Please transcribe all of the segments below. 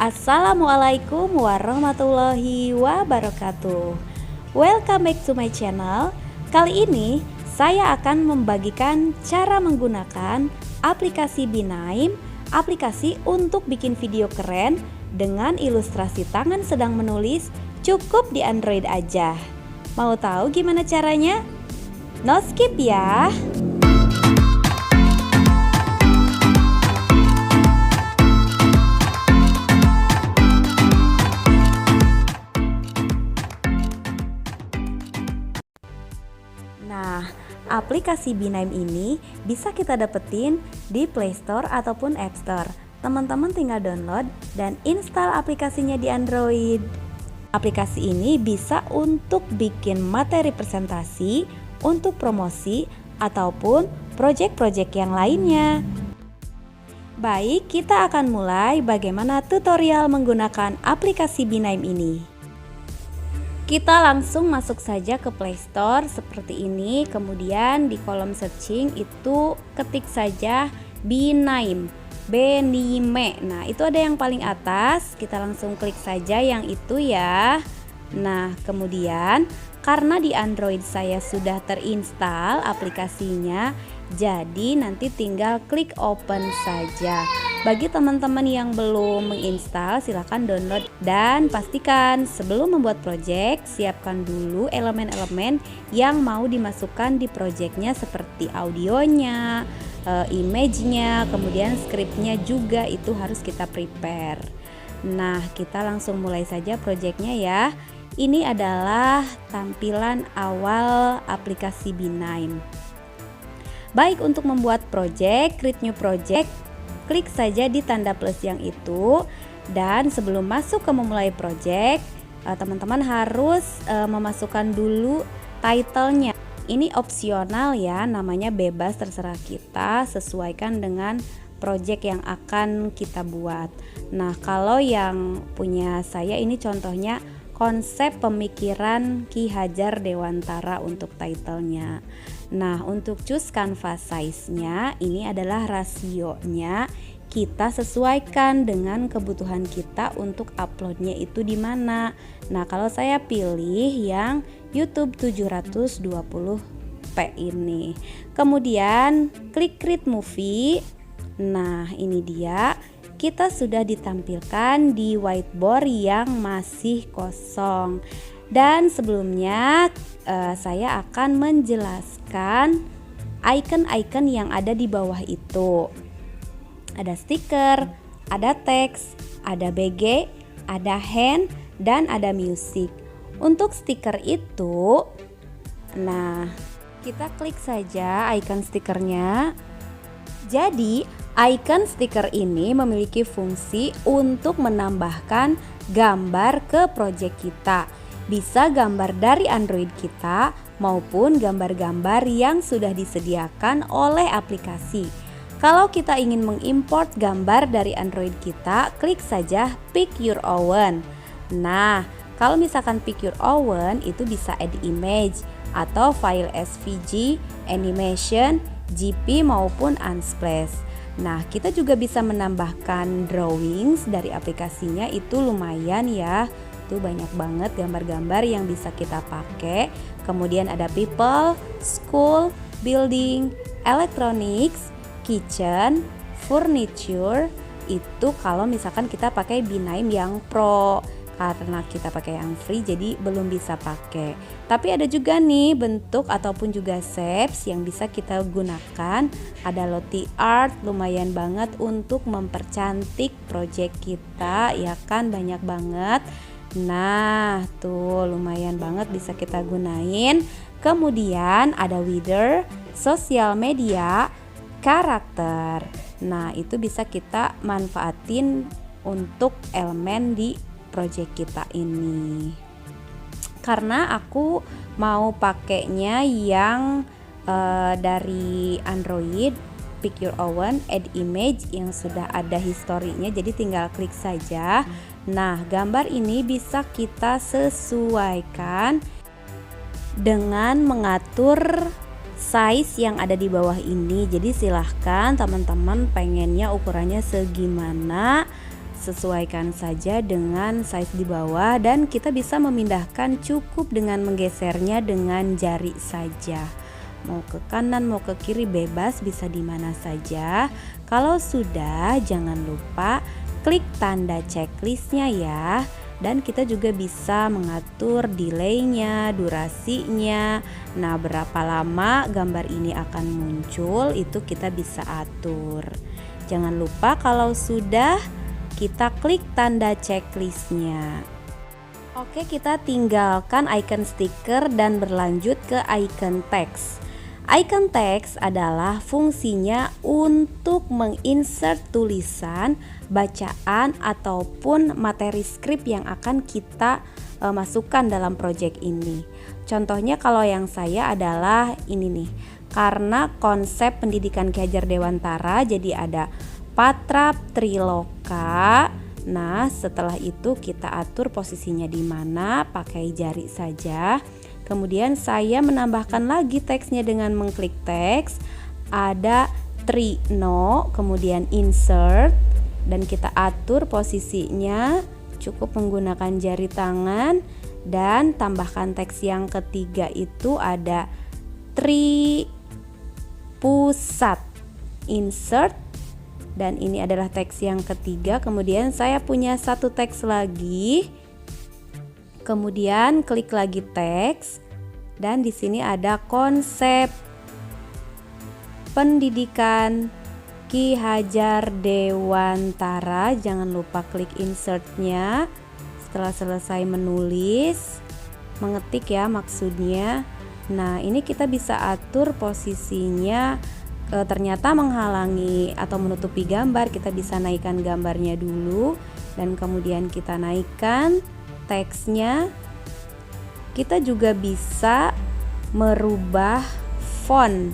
Assalamualaikum warahmatullahi wabarakatuh. Welcome back to my channel. Kali ini saya akan membagikan cara menggunakan aplikasi Binaim, aplikasi untuk bikin video keren dengan ilustrasi tangan sedang menulis, cukup di Android aja. Mau tahu gimana caranya? No skip ya. Nah, aplikasi Binaim ini bisa kita dapetin di Play Store ataupun App Store. Teman-teman tinggal download dan install aplikasinya di Android. Aplikasi ini bisa untuk bikin materi presentasi, untuk promosi, ataupun project-project yang lainnya. Baik, kita akan mulai bagaimana tutorial menggunakan aplikasi Binaim ini. Kita langsung masuk saja ke Play Store seperti ini. Kemudian di kolom searching itu ketik saja Binaim, Benime. Nah, itu ada yang paling atas. Kita langsung klik saja yang itu ya. Nah, kemudian karena di Android saya sudah terinstall aplikasinya, jadi nanti tinggal klik open saja. Bagi teman-teman yang belum menginstal, silahkan download dan pastikan sebelum membuat project, siapkan dulu elemen-elemen yang mau dimasukkan di projectnya seperti audionya, image-nya, kemudian scriptnya juga itu harus kita prepare. Nah, kita langsung mulai saja projectnya ya. Ini adalah tampilan awal aplikasi Binaim. Baik, untuk membuat project, create new project, klik saja di tanda plus yang itu. Dan sebelum masuk ke memulai project, teman-teman harus memasukkan dulu title-nya. Ini opsional ya, namanya bebas terserah kita, sesuaikan dengan project yang akan kita buat. Nah, kalau yang punya saya ini contohnya konsep pemikiran Ki Hajar Dewantara untuk title-nya. Nah, untuk choose canvas size-nya ini adalah rasionya, kita sesuaikan dengan kebutuhan kita untuk uploadnya itu di mana. Nah, kalau saya pilih yang YouTube 720p ini. Kemudian klik create movie. Nah, ini dia. Kita sudah ditampilkan di whiteboard yang masih kosong. Dan sebelumnya saya akan menjelaskan icon-icon yang ada di bawah itu. Ada stiker, ada teks, ada BG, ada hand, dan ada music. Untuk stiker itu, nah kita klik saja icon stikernya. Jadi icon stiker ini memiliki fungsi untuk menambahkan gambar ke project kita. Bisa gambar dari Android kita maupun gambar-gambar yang sudah disediakan oleh aplikasi. Kalau kita ingin mengimport gambar dari Android kita, klik saja pick your own. Nah, kalau misalkan pick your own itu bisa add image atau file SVG, animation, GP maupun unsplash. Nah, kita juga bisa menambahkan drawings dari aplikasinya, itu lumayan ya. Itu banyak banget gambar-gambar yang bisa kita pakai. Kemudian ada people, school, building, electronics, kitchen, furniture. Itu kalau misalkan kita pakai Binaim yang Pro. Karena kita pakai yang free jadi belum bisa pakai. Tapi ada juga nih bentuk ataupun juga shapes yang bisa kita gunakan. Ada Lottie Art, lumayan banget untuk mempercantik project kita, ya kan, banyak banget. Nah, tuh lumayan banget bisa kita gunain. Kemudian ada Weather, sosial media, karakter. Nah, itu bisa kita manfaatin untuk elemen di project kita ini. Karena aku mau pakainya yang dari Android, pick your own, add image yang sudah ada historinya, jadi tinggal klik saja. Nah, gambar ini bisa kita sesuaikan dengan mengatur size yang ada di bawah ini. Jadi silahkan teman-teman pengennya ukurannya segimana, sesuaikan saja dengan size di bawah, dan kita bisa memindahkan cukup dengan menggesernya dengan jari saja. Mau ke kanan, mau ke kiri, bebas, bisa di mana saja. Kalau sudah, jangan lupa klik tanda checklistnya ya. Dan kita juga bisa mengatur delaynya, durasinya. Nah, berapa lama gambar ini akan muncul itu kita bisa atur. Jangan lupa kalau sudah, kita klik tanda checklistnya. Oke, kita tinggalkan icon stiker dan berlanjut ke icon text. Icon text adalah fungsinya untuk menginsert tulisan, bacaan, ataupun materi skrip yang akan kita masukkan dalam project ini. Contohnya kalau yang saya adalah ini nih, karena konsep pendidikan Ki Hajar Dewantara, jadi ada Patrap Triloka. Nah, setelah itu kita atur posisinya di mana, pakai jari saja. Kemudian saya menambahkan lagi teksnya dengan mengklik teks. Ada Trino, kemudian insert, dan kita atur posisinya cukup menggunakan jari tangan. Dan tambahkan teks yang ketiga itu ada Tri Pusat, insert, dan ini adalah teks yang ketiga. Kemudian saya punya satu teks lagi. Kemudian klik lagi teks, dan di sini ada konsep pendidikan Ki Hajar Dewantara. Jangan lupa klik insertnya. Setelah selesai menulis, mengetik ya maksudnya. Nah, ini kita bisa atur posisinya. Ternyata menghalangi atau menutupi gambar, kita bisa naikkan gambarnya dulu, dan kemudian kita naikkan teksnya. Kita juga bisa merubah font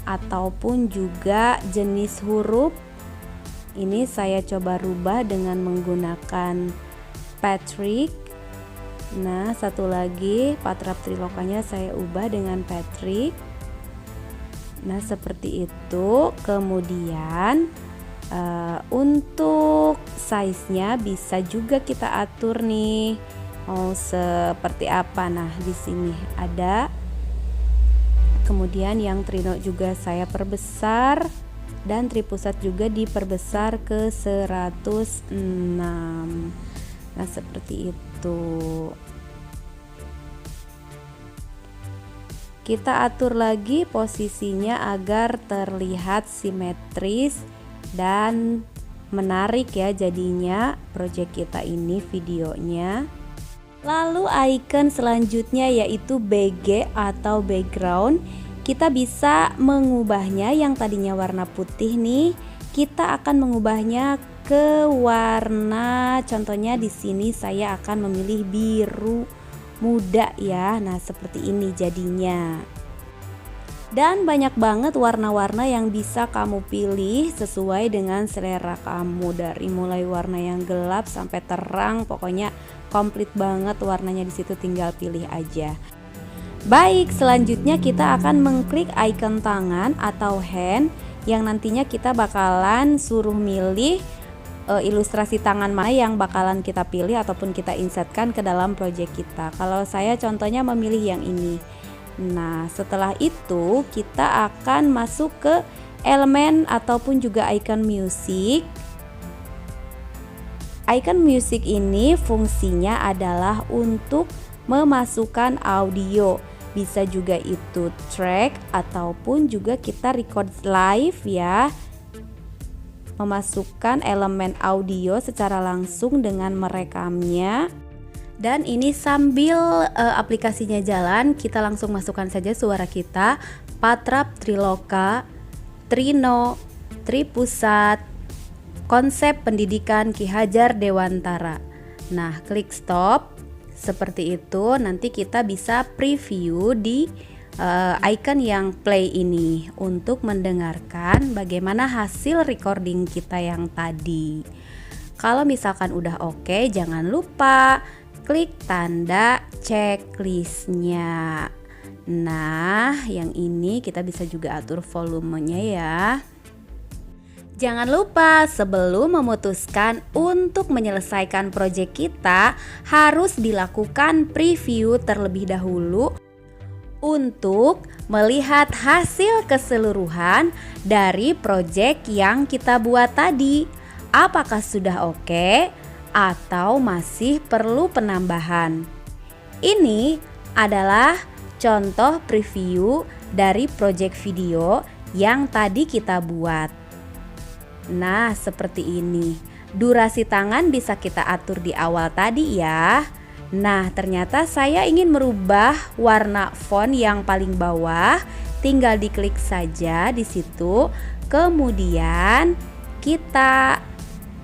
ataupun juga jenis huruf. Ini saya coba rubah dengan menggunakan Patrick. Nah, satu lagi Patrap Trilokanya saya ubah dengan Patrick. Nah, seperti itu. Kemudian untuk size-nya bisa juga kita atur nih, mau seperti apa. Nah, di sini ada. Kemudian yang Trino juga saya perbesar, dan Tripusat juga diperbesar ke 106. Nah, seperti itu. Kita atur lagi posisinya agar terlihat simetris dan menarik ya jadinya project kita ini videonya. Lalu icon selanjutnya yaitu BG atau background. Kita bisa mengubahnya, yang tadinya warna putih nih, kita akan mengubahnya ke warna, contohnya di sini saya akan memilih biru muda ya. Nah, seperti ini jadinya. Dan banyak banget warna-warna yang bisa kamu pilih sesuai dengan selera kamu, dari mulai warna yang gelap sampai terang, pokoknya komplit banget warnanya, di situ tinggal pilih aja. Baik, selanjutnya kita akan mengklik icon tangan atau hand, yang nantinya kita bakalan suruh milih ilustrasi tangan mana yang bakalan kita pilih ataupun kita insertkan ke dalam project kita. Kalau saya contohnya memilih yang ini. Nah, setelah itu kita akan masuk ke elemen ataupun juga icon music. Icon music ini fungsinya adalah untuk memasukkan audio. Bisa juga itu track ataupun juga kita record live ya. Memasukkan elemen audio secara langsung dengan merekamnya. Dan ini sambil aplikasinya jalan, kita langsung masukkan saja suara kita. Patrap Triloka, Trino, Tripusat, konsep pendidikan Ki Hajar Dewantara. Nah, klik stop. Seperti itu, nanti kita bisa preview di icon yang play ini untuk mendengarkan bagaimana hasil recording kita yang tadi. Kalau misalkan udah oke, jangan lupa klik tanda checklistnya. Nah, yang ini kita bisa juga atur volumenya ya. Jangan lupa sebelum memutuskan untuk menyelesaikan proyek kita harus dilakukan preview terlebih dahulu untuk melihat hasil keseluruhan dari proyek yang kita buat tadi. Apakah sudah oke atau masih perlu penambahan? Ini adalah contoh preview dari proyek video yang tadi kita buat. Nah, seperti ini. Durasi tangan bisa kita atur di awal tadi ya. Nah, ternyata saya ingin merubah warna font yang paling bawah. Tinggal diklik saja di situ. Kemudian kita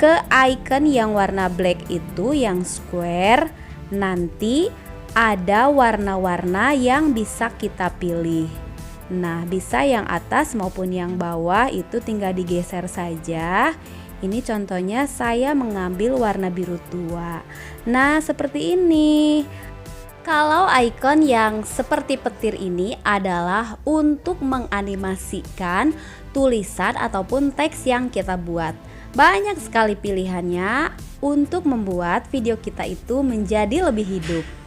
ke icon yang warna black itu, yang square. Nanti ada warna-warna yang bisa kita pilih. Nah, bisa yang atas maupun yang bawah itu tinggal digeser saja. Ini contohnya saya mengambil warna biru tua. Nah, seperti ini. Kalau icon yang seperti petir ini adalah untuk menganimasikan tulisan ataupun teks yang kita buat. Banyak sekali pilihannya untuk membuat video kita itu menjadi lebih hidup.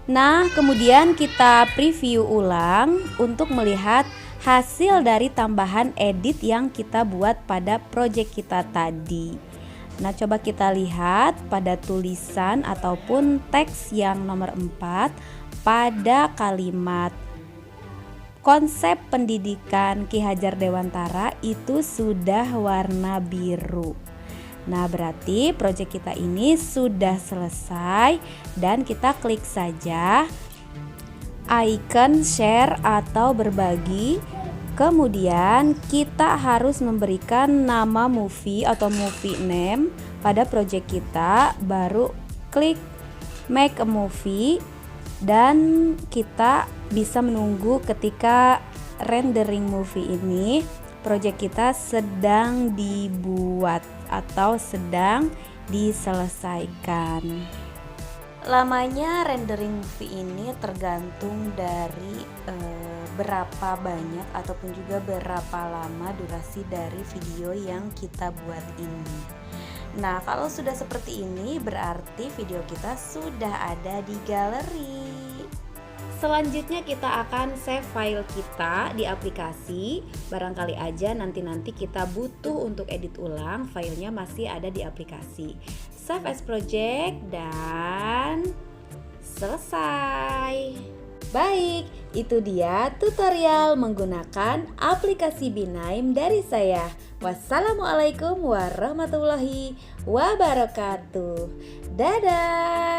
Nah, kemudian kita preview ulang untuk melihat hasil dari tambahan edit yang kita buat pada project kita tadi. Nah, coba kita lihat pada tulisan ataupun teks yang nomor 4 pada kalimat konsep pendidikan Ki Hajar Dewantara itu sudah warna biru. Nah, berarti proyek kita ini sudah selesai dan kita klik saja icon share atau berbagi. Kemudian kita harus memberikan nama movie atau movie name pada proyek kita, baru klik make a movie dan kita bisa menunggu ketika rendering movie ini proyek kita sedang dibuat atau sedang diselesaikan. Lamanya rendering movie ini tergantung dari berapa banyak ataupun juga berapa lama durasi dari video yang kita buat ini. Nah, kalau sudah seperti ini berarti video kita sudah ada di galeri. Selanjutnya kita akan save file kita di aplikasi. Barangkali aja nanti kita butuh untuk edit ulang, filenya masih ada di aplikasi. Save as project dan selesai. Baik, itu dia tutorial menggunakan aplikasi Binaim dari saya. Wassalamualaikum warahmatullahi wabarakatuh. Dadah.